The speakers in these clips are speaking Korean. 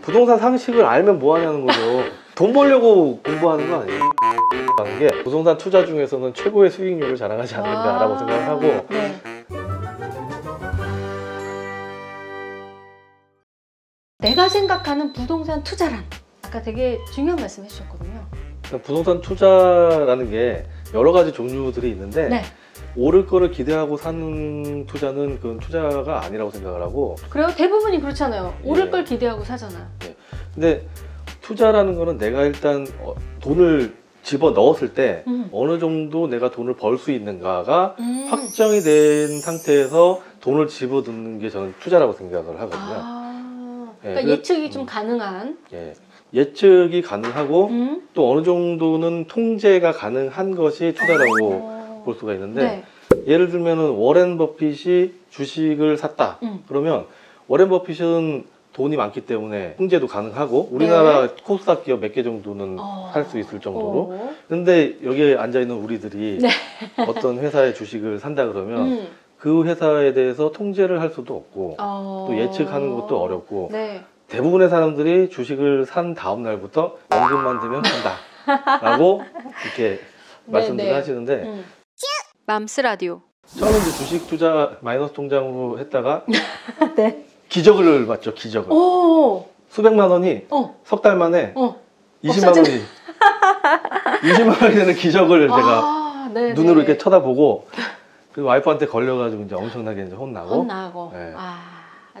부동산 상식을 알면 뭐 하냐는 거죠. 돈 벌려고 공부하는 거 아니에요. 하는 게 부동산 투자 중에서는 최고의 수익률을 자랑하지 않는가라고 생각을 하고 네. 내가 생각하는 부동산 투자란 아까 되게 중요한 말씀 해주셨거든요. 부동산 투자라는 게 여러 가지 종류들이 있는데 네. 오를 거를 기대하고 사는 투자는 그건 투자가 아니라고 생각을 하고 그래요? 대부분이 그렇잖아요. 오를 예. 걸 기대하고 사잖아요. 근데 투자라는 거는 내가 일단 돈을 집어 넣었을 때 어느 정도 내가 돈을 벌 수 있는가가 확정이 된 상태에서 돈을 집어 넣는 게 저는 투자라고 생각을 하거든요. 그러니까 예, 예측이 좀 가능한. 예. 예측이 가능하고 또 어느 정도는 통제가 가능한 것이 투자라고 볼 수가 있는데 네. 예를 들면은 워렌 버핏이 주식을 샀다. 그러면 워렌 버핏은 돈이 많기 때문에 통제도 가능하고 우리나라 네. 코스닥 기업 몇 개 정도는 살 수 있을 정도로. 근데 여기에 앉아 있는 우리들이 네. 어떤 회사의 주식을 산다 그러면 그 회사에 대해서 통제를 할 수도 없고 또 예측하는 것도 어렵고 네. 대부분의 사람들이 주식을 산 다음 날부터 연금만 되면 산다 라고 이렇게 말씀들을 하시는데 맘스 라디오. 처음에 이제 주식 투자 마이너스 통장으로 했다가 네. 기적을 봤죠. 기적을. 오. 수백만 원이 석 달 만에 20만 원이 20만 원이 되는 기적을 제가 네, 눈으로 네. 이렇게 쳐다보고 그 와이프한테 걸려가지고 이제 엄청나게 이제 혼나고. 네.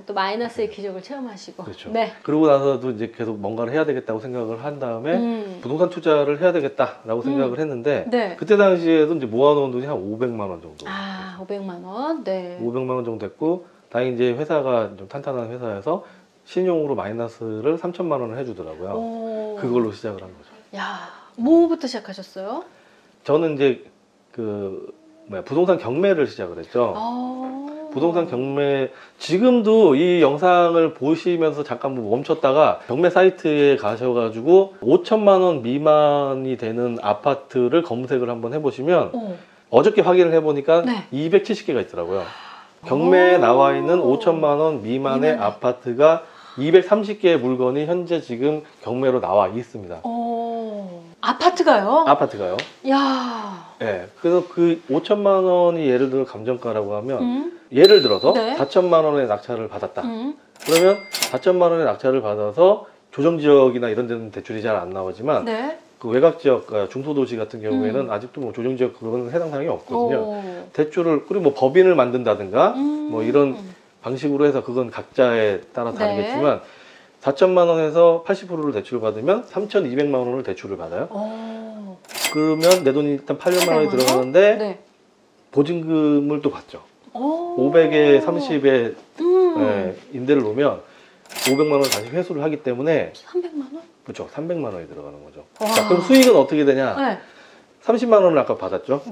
또 마이너스의 기적을 체험하시고. 그렇죠. 네. 그러고 나서도 이제 계속 뭔가를 해야 되겠다고 생각을 한 다음에 부동산 투자를 해야 되겠다라고 생각을 했는데 네. 그때 당시에도 이제 모아놓은 돈이 한 500만 원 정도. 500만 원. 네. 500만 원 정도 됐고 다행히 이제 회사가 좀 탄탄한 회사여서 신용으로 마이너스를 3천만 원을 해주더라고요. 그걸로 시작을 한 거죠. 야, 뭐부터 시작하셨어요? 저는 이제 부동산 경매를 시작을 했죠. 부동산 경매 지금도 이 영상을 보시면서 잠깐 멈췄다가 경매 사이트에 가셔가지고 5천만 원 미만이 되는 아파트를 검색을 한번 해보시면 어저께 확인을 해보니까 270개가 있더라고요. 경매에 나와 있는 5천만 원 미만의 아파트가 230개의 물건이 현재 지금 경매로 나와 있습니다. 아파트가요? 아파트가요. 야. 네, 그래서 그 5천만 원이 예를 들어 감정가라고 하면 예를 들어서 4천만 원의 낙찰을 받았다. 그러면 4천만 원의 낙찰을 받아서 조정지역이나 이런 데는 대출이 잘 안 나오지만 그 외곽지역, 중소도시 같은 경우에는 아직도 뭐 조정지역 그런 해당 사항이 없거든요. 대출을 그리고 뭐 법인을 만든다든가 뭐 이런 방식으로 해서 그건 각자에 따라 다르겠지만 4천만 원에서 80%를 대출을 받으면 3,200만 원을 대출을 받아요. 그러면 내 돈이 일단 800만 원이 들어가는데 보증금을 또 받죠. 500에 30에 임대를 놓으면 500만 원을 다시 회수를 하기 때문에 300만 원? 그렇죠. 300만 원이 들어가는 거죠. 자, 그럼 수익은 어떻게 되냐? 30만 원을 아까 받았죠.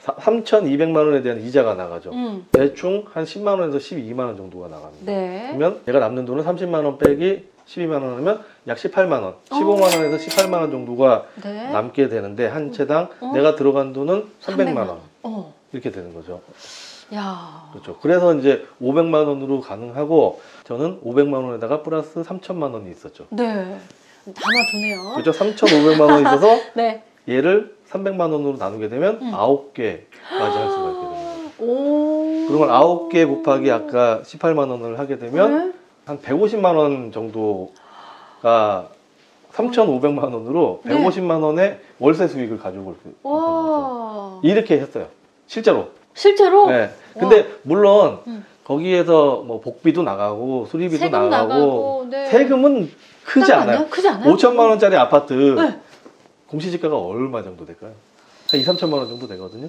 3,200만 원에 대한 이자가 나가죠. 대충 한 10만 원에서 12만 원 정도가 나갑니다. 그러면 내가 남는 돈은 30만 원 빼기 12만 원 하면 약 18만 원, 15만 원에서 18만 원 정도가 남게 되는데 한 채당 내가 들어간 돈은 300만 원. 이렇게 되는 거죠. 야. 그렇죠. 그래서 이제 500만 원으로 가능하고 저는 500만 원에다가 플러스 3천만 원이 있었죠. 네. 담아두네요. 그렇죠. 3,500만 원이 있어서 얘를 300만 원으로 나누게 되면 9개까지 할 수가 있게 됩니다. 그러면 9개 곱하기 아까 18만 원을 하게 되면 한 150만 원 정도가 3,500만 원으로 150만 원의 월세 수익을 가지고 올 수 있는 거죠. 이렇게 했어요. 실제로. 실제로? 네. 근데 물론 거기에서 뭐 복비도 나가고 수리비도 나가고 세금은 크지 않아요. 크지 않아요? 5천만 원짜리 아파트 공시지가가 얼마 정도 될까요? 한 2, 3천만 원 정도 되거든요.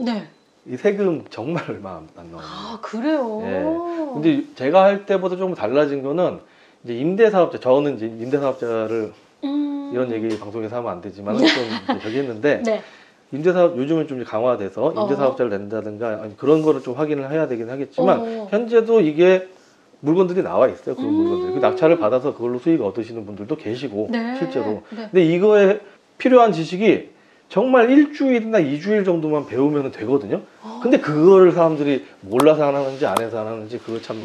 이 세금 정말 얼마 안 나와요. 그래요? 근데 제가 할 때보다 조금 달라진 거는 이제 임대사업자, 저는 이제 임대사업자를 이런 얘기 방송에서 하면 안 되지만 좀 이제 저기 했는데 임대사업 요즘은 좀 강화돼서 임대사업자를 낸다든가 그런 거를 좀 확인을 해야 되긴 하겠지만 현재도 이게 물건들이 나와 있어요. 그런 물건들. 그 낙찰을 받아서 그걸로 수익 얻으시는 분들도 계시고 실제로. 근데 이거에 필요한 지식이 정말 일주일이나 2주일 정도만 배우면 되거든요. 근데 그거를 사람들이 몰라서 안 하는지 안 해서 안 하는지 그거 참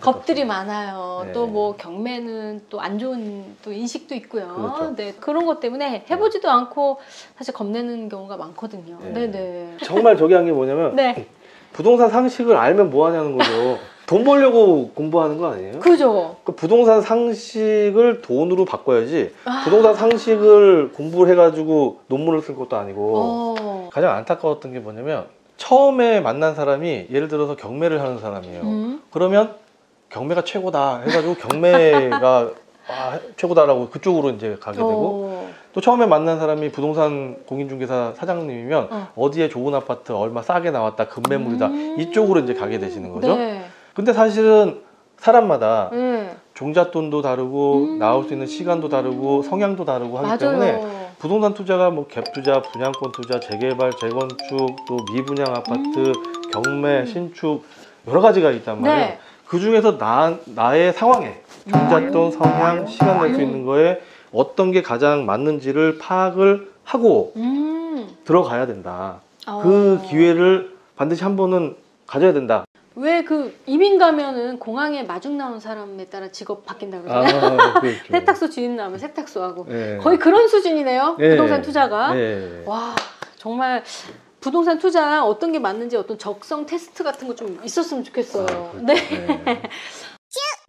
겁들이 많아요. 네. 또 뭐 경매는 또 안 좋은 또 인식도 있고요. 그렇죠. 네, 그런 것 때문에 해보지도 않고 사실 겁내는 경우가 많거든요. 네. 네네. 정말 저기 한 게 뭐냐면 네. 부동산 상식을 알면 뭐 하냐는 거죠. 돈 벌려고 공부하는 거 아니에요? 그죠. 그 부동산 상식을 돈으로 바꿔야지 부동산 상식을 공부를 해가지고 논문을 쓸 것도 아니고 가장 안타까웠던 게 뭐냐면 처음에 만난 사람이 예를 들어서 경매를 하는 사람이에요. 그러면 경매가 최고다 해가지고 경매가 최고다라고 그쪽으로 이제 가게 되고 또 처음에 만난 사람이 부동산 공인중개사 사장님이면 어디에 좋은 아파트 얼마 싸게 나왔다 급매물이다 이쪽으로 이제 가게 되시는 거죠. 네. 근데 사실은 사람마다 종잣돈도 다르고 나올 수 있는 시간도 다르고 성향도 다르고 하기 맞아요. 때문에 부동산 투자가 뭐 갭투자, 분양권 투자, 재개발, 재건축, 또 미분양 아파트, 경매, 신축 여러 가지가 있단 말이에요. 네. 그 중에서 나의 상황에 종잣돈, 성향, 시간 낼 수 있는 거에 어떤 게 가장 맞는지를 파악을 하고 들어가야 된다. 그 기회를 반드시 한 번은 가져야 된다. 왜 그 이민 가면은 공항에 마중 나온 사람에 따라 직업 바뀐다 그러잖아요. 그렇죠. 세탁소 주인 나오면 세탁소하고 네. 거의 그런 수준이네요. 네. 부동산 투자가. 네. 와 정말 부동산 투자 어떤 게 맞는지 어떤 적성 테스트 같은 거 좀 있었으면 좋겠어요. 그렇죠. 네.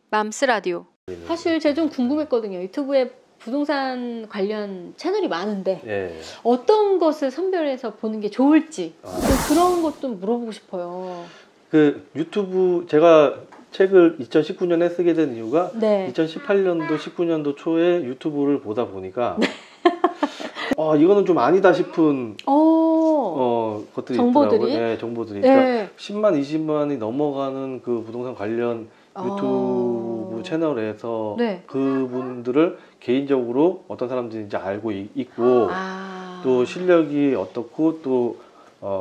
맘스 라디오. 사실 제가 좀 궁금했거든요. 유튜브에 부동산 관련 채널이 많은데 네. 어떤 것을 선별해서 보는 게 좋을지 그런 것도 물어보고 싶어요. 그 유튜브 제가 책을 2019년에 쓰게 된 이유가 네. 2018년도 19년도 초에 유튜브를 보다 보니까 이거는 좀 아니다 싶은 것들이 정보들이? 있더라고요. 네, 정보들이. 네. 그러니까 10만, 20만이 넘어가는 그 부동산 관련 유튜브 채널에서 네. 그분들을 개인적으로 어떤 사람들인지 알고 있고 또 실력이 어떻고 또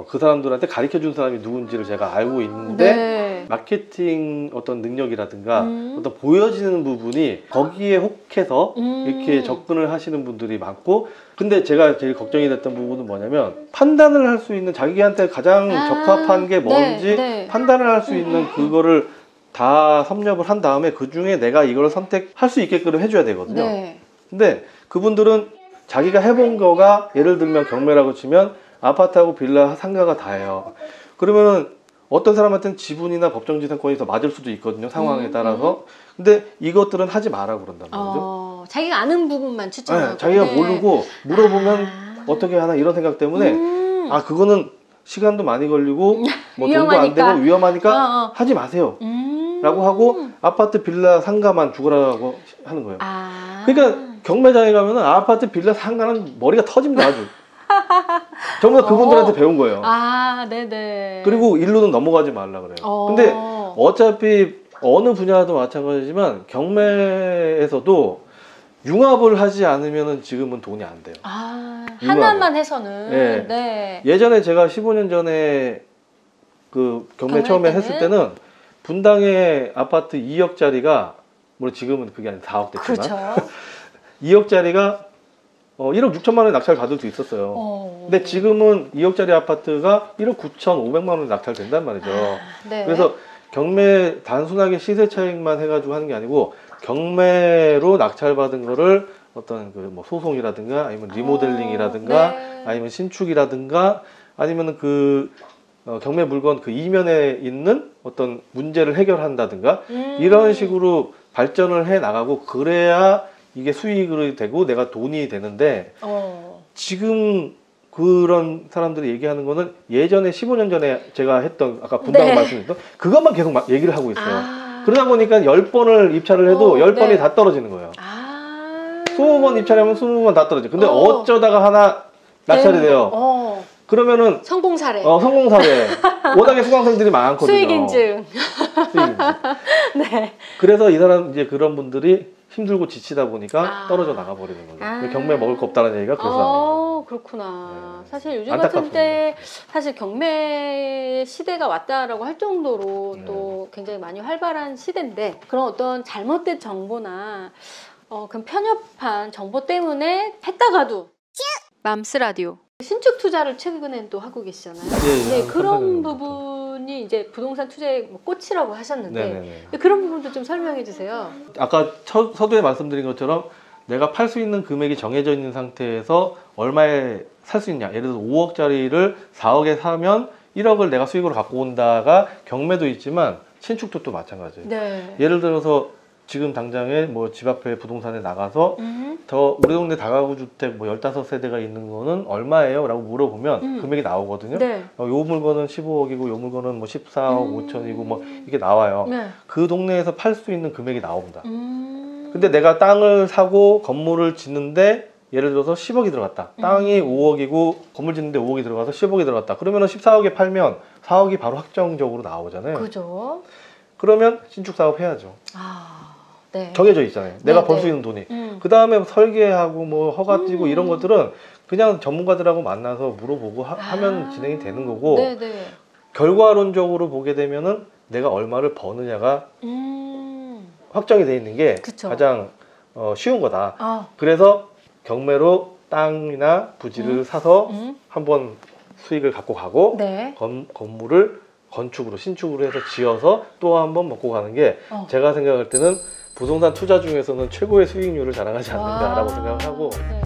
그 사람들한테 가르쳐 준 사람이 누군지를 제가 알고 있는데 네. 마케팅 어떤 능력이라든가 어떤 보여지는 부분이 거기에 혹해서 이렇게 접근을 하시는 분들이 많고 근데 제가 제일 걱정이 됐던 부분은 뭐냐면 판단을 할 수 있는 자기한테 가장 적합한 게 뭔지 네. 판단을 할 수 있는 그거를 다 섭렵을 한 다음에 그 중에 내가 이걸 선택할 수 있게끔 해줘야 되거든요. 네. 근데 그분들은 자기가 해본 거가 예를 들면 경매라고 치면 아파트하고 빌라 상가가 다예요. 그러면은 어떤 사람한테는 지분이나 법정지상권이 더 맞을 수도 있거든요. 상황에 따라서. 근데 이것들은 하지 마라 그런단 말이죠. 자기가 아는 부분만 추천하고. 네, 자기가 모르고 물어보면 어떻게 하나 이런 생각 때문에 그거는 시간도 많이 걸리고 뭐 돈도 안 되고 위험하니까 하지 마세요. 라고 하고 아파트 빌라 상가만 죽으라고 하는 거예요. 그러니까 경매장에 가면은 아파트 빌라 상가는 머리가 터집니다 아주. 전부 다 그분들한테 배운 거예요. 네네. 그리고 일로는 넘어가지 말라 그래요. 근데 어차피 어느 분야도 마찬가지지만 경매에서도 융합을 하지 않으면 지금은 돈이 안 돼요. 하나만 해서는. 네. 예전에 제가 15년 전에 그 경매 처음에 했을 때는 분당에 아파트 2억짜리가 물론 지금은 그게 아니라 4억 됐지만 그렇죠. 2억짜리가 1억 6천만 원에 낙찰 받을 수 있었어요. 근데 지금은 2억짜리 아파트가 1억 9천5백만 원에 낙찰된단 말이죠. 네. 그래서 경매 단순하게 시세 차익만 해가지고 하는 게 아니고 경매로 낙찰받은 거를 어떤 그 뭐 소송이라든가 아니면 리모델링이라든가 아니면 신축이라든가 아니면 그 경매 물건 그 이면에 있는 어떤 문제를 해결한다든가 이런 식으로 발전을 해 나가고 그래야 이게 수익이 되고 내가 돈이 되는데 지금 그런 사람들이 얘기하는 거는 예전에 15년 전에 제가 했던 아까 분당 말씀드렸던 그것만 계속 얘기를 하고 있어요. 그러다 보니까 10번을 입찰을 해도 10번이 다 떨어지는 거예요. 20번 입찰하면 20번 다 떨어져요. 근데 어쩌다가 하나 낙찰이 돼요. 그러면은 성공 사례. 성공 사례. 워낙에 수강생들이 많거든요. 수익 인증. 네. 그래서 이 사람 이제 그런 분들이 힘들고 지치다 보니까 떨어져 나가 버리는 거죠. 경매 먹을 거 없다는 얘기가 그래서. 그렇구나. 네. 사실 요즘 같은 때 사실 경매 시대가 왔다라고 할 정도로 또 굉장히 많이 활발한 시대인데 그런 어떤 잘못된 정보나 그런 편협한 정보 때문에 했다가도 맘스 라디오. 신축 투자를 최근엔 또 하고 계시잖아요. 예, 네, 그런 부분이 이제 부동산 투자의 뭐 꽃이라고 하셨는데 네네네. 그런 부분도 좀 설명해 주세요. 아까 서두에 말씀드린 것처럼 내가 팔 수 있는 금액이 정해져 있는 상태에서 얼마에 살 수 있냐. 예를 들어서 5억짜리를 4억에 사면 1억을 내가 수익으로 갖고 온다가 경매도 있지만 신축도 또 마찬가지예요. 네. 예를 들어서 지금 당장에 뭐 집 앞에 부동산에 나가서 더 우리 동네 다가구 주택 뭐 15세대가 있는 거는 얼마예요? 라고 물어보면 금액이 나오거든요. 네. 요 물건은 15억이고 요 물건은 뭐 14억 5천이고 뭐 이게 나와요. 네. 그 동네에서 팔 수 있는 금액이 나옵니다. 근데 내가 땅을 사고 건물을 짓는데 예를 들어서 10억이 들어갔다. 땅이 5억이고 건물 짓는데 5억이 들어가서 10억이 들어갔다. 그러면 14억에 팔면 4억이 바로 확정적으로 나오잖아요. 그죠. 그러면 신축 사업 해야죠. 아, 네. 정해져 있잖아요. 내가 네, 벌 네. 수 있는 돈이. 그 다음에 설계하고 뭐 허가지고 이런 것들은 그냥 전문가들하고 만나서 물어보고 하면 진행이 되는 거고 네, 네. 결과론적으로 보게 되면은 내가 얼마를 버느냐가 확정이 돼 있는 게 그쵸. 가장 쉬운 거다. 아. 그래서 경매로 땅이나 부지를 사서 한번 수익을 갖고 가고 네. 건물을 건축으로 신축으로 해서 지어서 또 한번 먹고 가는 게 제가 생각할 때는 부동산 투자 중에서는 최고의 수익률을 자랑하지 않는가라고 생각을 하고 네.